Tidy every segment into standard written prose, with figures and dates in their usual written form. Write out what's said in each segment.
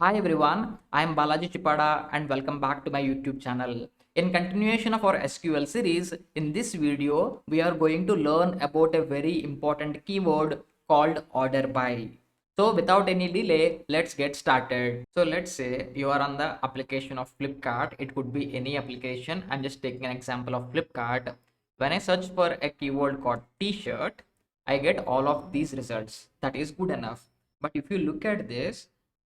Hi everyone, I am Balaji Chippada and welcome back to my YouTube channel. In continuation of our SQL series, in this video, we are going to learn about a very important keyword called order by. So without any delay, let's get started. So let's say you are on the application of Flipkart. It could be any application. I'm just taking an example of Flipkart. When I search for a keyword called t-shirt, I get all of these results. That is good enough. But if you look at this,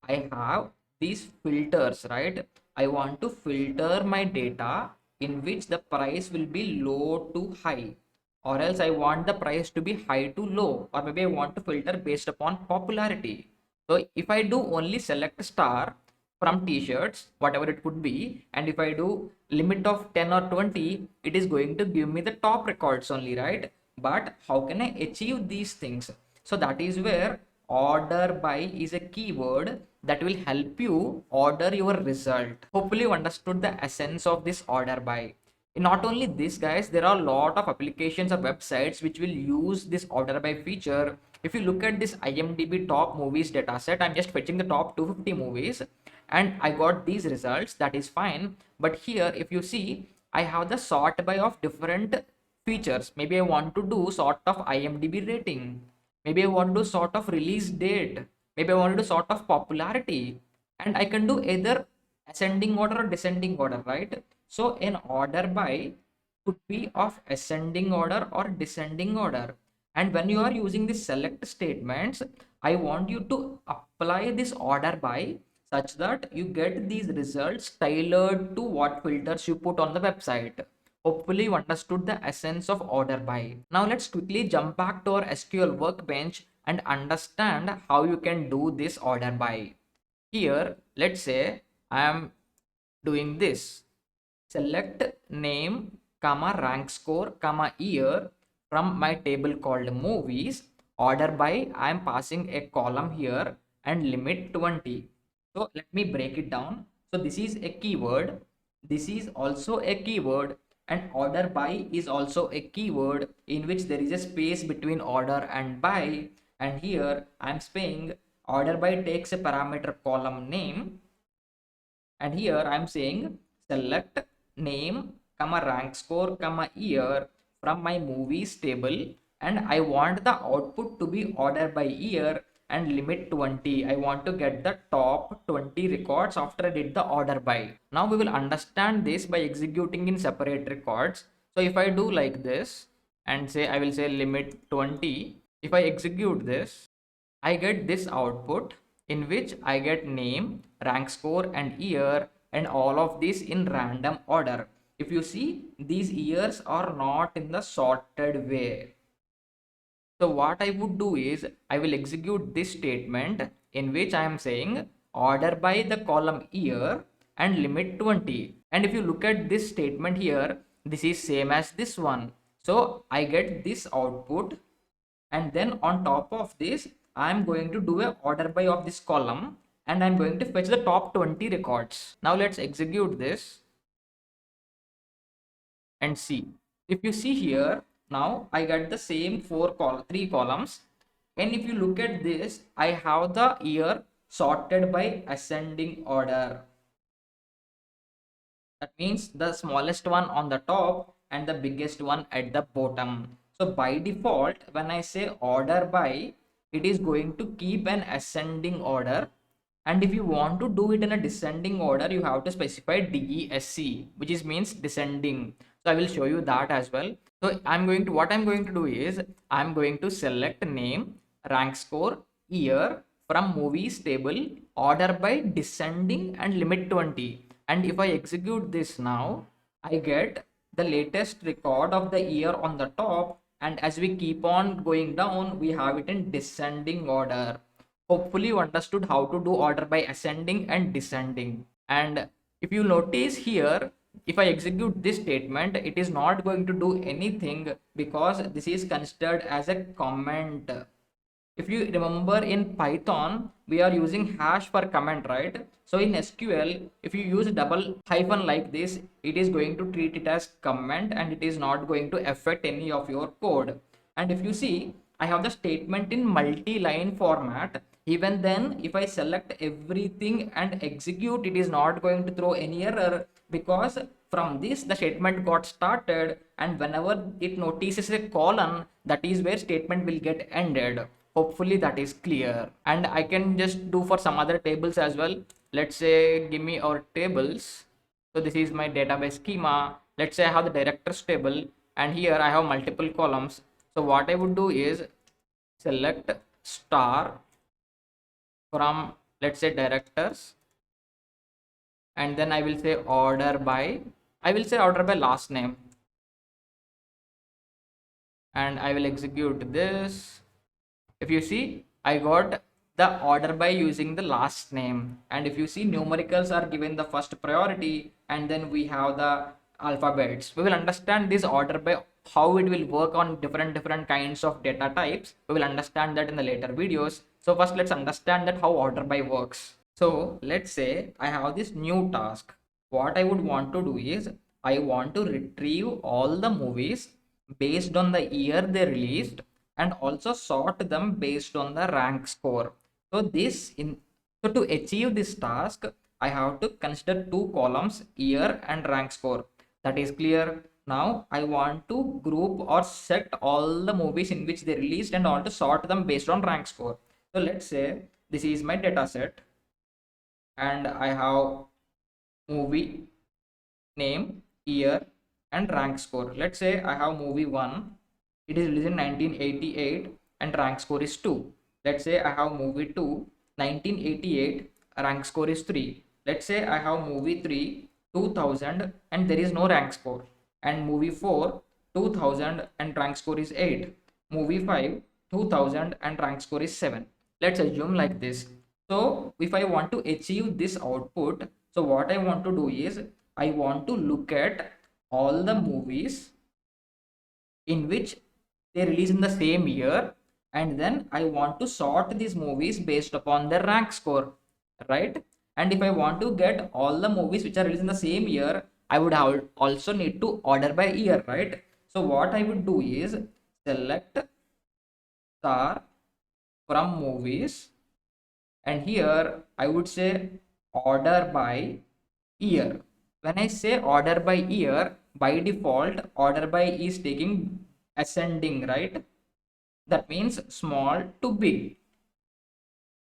I have these filters, right? I want to filter my data in which the price will be low to high, or else I want the price to be high to low, or maybe I want to filter based upon popularity. So if I do only select star from t-shirts, whatever it could be, and if I do limit of 10 or 20, it is going to give me the top records only, right? But how can I achieve these things? So that is where order by is a keyword that will help you order your result. Hopefully you understood the essence of this order by. Not only this, guys, there are a lot of applications or websites which will use this order by feature. If you look at this IMDb top movies dataset, I'm just fetching the top 250 movies and I got these results. That is fine. But here, if you see, I have the sort by of different features. Maybe I want to do sort of IMDb rating. Maybe I want to sort of release date. Maybe I want to sort of popularity. And I can do either ascending order or descending order, right? So an order by could be of ascending order or descending order. And when you are using the select statements, I want you to apply this order by such that you get these results tailored to what filters you put on the website. Hopefully you understood the essence of order by. Now let's quickly jump back to our SQL workbench and understand how you can do this order by. Here, let's say I am doing this. Select name, comma, rank score, comma, year from my table called movies. Order by, I am passing a column here and limit 20. So let me break it down. So this is a keyword. This is also a keyword, and order by is also a keyword in which there is a space between order and by. And here I am saying order by takes a parameter column name, and here I am saying select name, comma, rank score, comma, year from my movies table, and I want the output to be order by year and limit 20. I want to get the top 20 records after I did the order by. Now we will understand this by executing in separate records. So if I do like this and say I will say limit 20, if I execute this, I get this output in which I get name, rank score and year, and all of this in random order. If you see, these years are not in the sorted way. So what I would do is I will execute this statement in which I am saying order by the column year and limit 20. And if you look at this statement here, this is same as this one. So I get this output, and then on top of this I'm going to do a order by of this column, and I'm going to fetch the top 20 records. Now let's execute this and see. If you see here, now I got the same three columns, and if you look at this, I have the year sorted by ascending order. That means the smallest one on the top and the biggest one at the bottom. So by default, when I say order by, it is going to keep an ascending order. And if you want to do it in a descending order, you have to specify DESC, which is means descending. So I will show you that as well. So what I'm going to do is I'm going to select name, rank score, year from movies table, order by descending and limit 20. And if I execute this now, I get the latest record of the year on the top, and as we keep on going down, we have it in descending order. Hopefully you understood how to do order by ascending and descending. And if you notice here, if I execute this statement, it is not going to do anything because this is considered as a comment. If you remember, in Python we are using hash for comment, right? So in SQL, if you use double hyphen like this, it is going to treat it as comment and it is not going to affect any of your code. And if you see, I have the statement in multi-line format, Even then, if I select everything and execute, it is not going to throw any error, because from this the statement got started, and whenever it notices a colon, that is where statement will get ended. Hopefully that is clear. And I can just do for some other tables as well. Let's say give me our tables. So this is my database schema. Let's say I have the directors table, and here I have multiple columns. So what I would do is select star from, let's say, directors, and then I will say order by, I will say order by last name, and I will execute this. If you see, I got the order by using the last name, and if you see, numericals are given the first priority, and then we have the alphabets. We will understand this order by, how it will work on different kinds of data types. We will understand that in the later videos. So first let's understand that how order by works. So let's say I have this new task. What I would want to do is, I want to retrieve all the movies based on the year they released, and also sort them based on the rank score. So so to achieve this task, I have to consider two columns, year and rank score. That is clear. Now I want to group or set all the movies in which they released and want to sort them based on rank score. So let's say this is my data set, and I have movie name, year and rank score. Let's say I have movie 1, it is released in 1988 and rank score is 2. Let's say I have movie 2, 1988, rank score is 3. Let's say I have movie 3, 2000, and there is no rank score, and movie 4, 2000, and rank score is 8. Movie 5, 2000, and rank score is 7. Let's assume like this. So if I want to achieve this output, so what I want to do is, I want to look at all the movies in which they release in the same year, and then I want to sort these movies based upon their rank score, right? And if I want to get all the movies which are released in the same year, I would have also need to order by year, right? So what I would do is select star from movies, and here I would say order by year. When I say order by year, by default order by is taking ascending, right? That means small to big.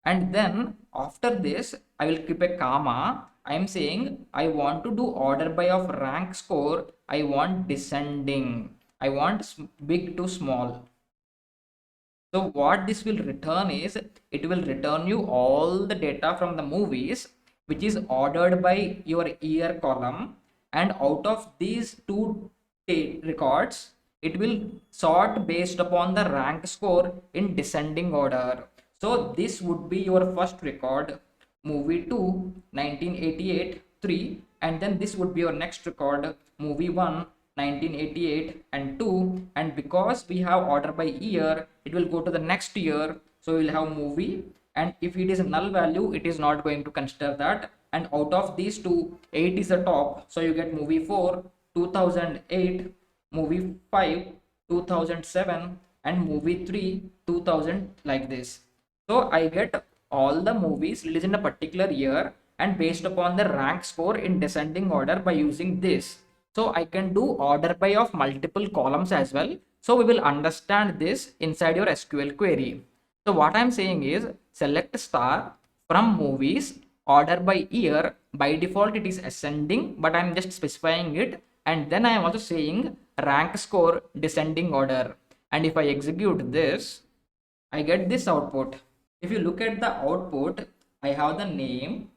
And then after this, I will keep a comma. I am saying I want to do order by of rank score. I want descending. I want big to small. So what this will return is, it will return you all the data from the movies which is ordered by your year column, and out of these two records, it will sort based upon the rank score in descending order. So this would be your first record, movie 2, 1988, 3, and then this would be your next record, movie 1, 1988 and 2, and because we have order by year, it will go to the next year. So we will have movie, and if it is a null value, it is not going to consider that, and out of these two, 8 is the top, so you get movie 4, 2008, movie 5, 2007, and movie 3, 2000, like this. So I get all the movies released in a particular year and based upon the rank score in descending order by using this. So I can do order by of multiple columns as well. So we will understand this inside your SQL query. So what I'm saying is, select star from movies, order by year. By default it is ascending, but I'm just specifying it, and then I am also saying rank score descending order. And if I execute this, I get this output. If you look at the output, I have the name,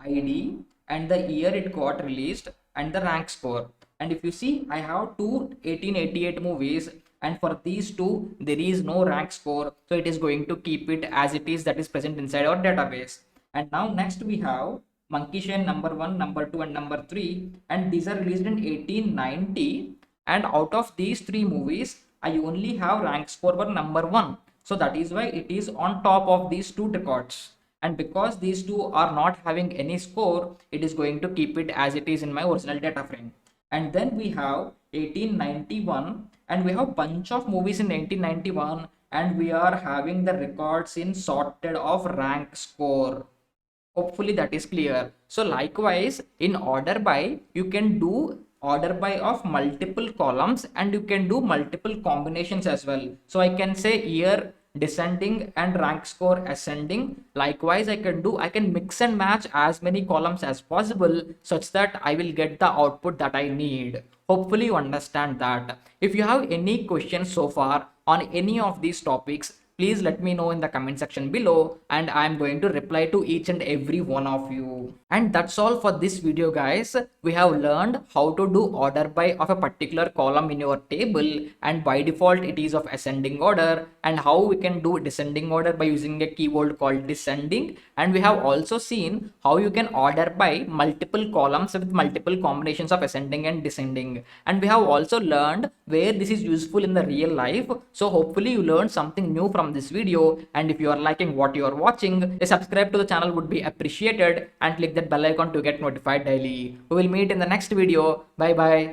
ID, and the year it got released, and the rank score. And if you see, I have two 1888 movies, and for these two there is no rank score, so it is going to keep it as it is, that is present inside our database. And now next we have Monkey Shine number 1, number 2, and number 3, and these are released in 1890, and out of these three movies I only have rank score for number 1, so that is why it is on top of these two records. And because these two are not having any score, it is going to keep it as it is in my original data frame. And then we have 1891, and we have bunch of movies in 1891, and we are having the records in sorted of rank score. Hopefully that is clear. So likewise, in order by, you can do order by of multiple columns and you can do multiple combinations as well. So I can say year descending and rank score ascending. Likewise, I can mix and match as many columns as possible such that I will get the output that I need. Hopefully you understand that. If you have any questions so far on any of these topics, please let me know in the comment section below and I am going to reply to each and every one of you. And that's all for this video, guys. We have learned how to do order by of a particular column in your table, and by default it is of ascending order, and how we can do descending order by using a keyword called descending. And we have also seen how you can order by multiple columns with multiple combinations of ascending and descending. And we have also learned where this is useful in the real life. So hopefully you learned something new from this video, and if you are liking what you are watching, a subscribe to the channel would be appreciated and click that bell icon to get notified daily. We will meet in the next video. Bye bye.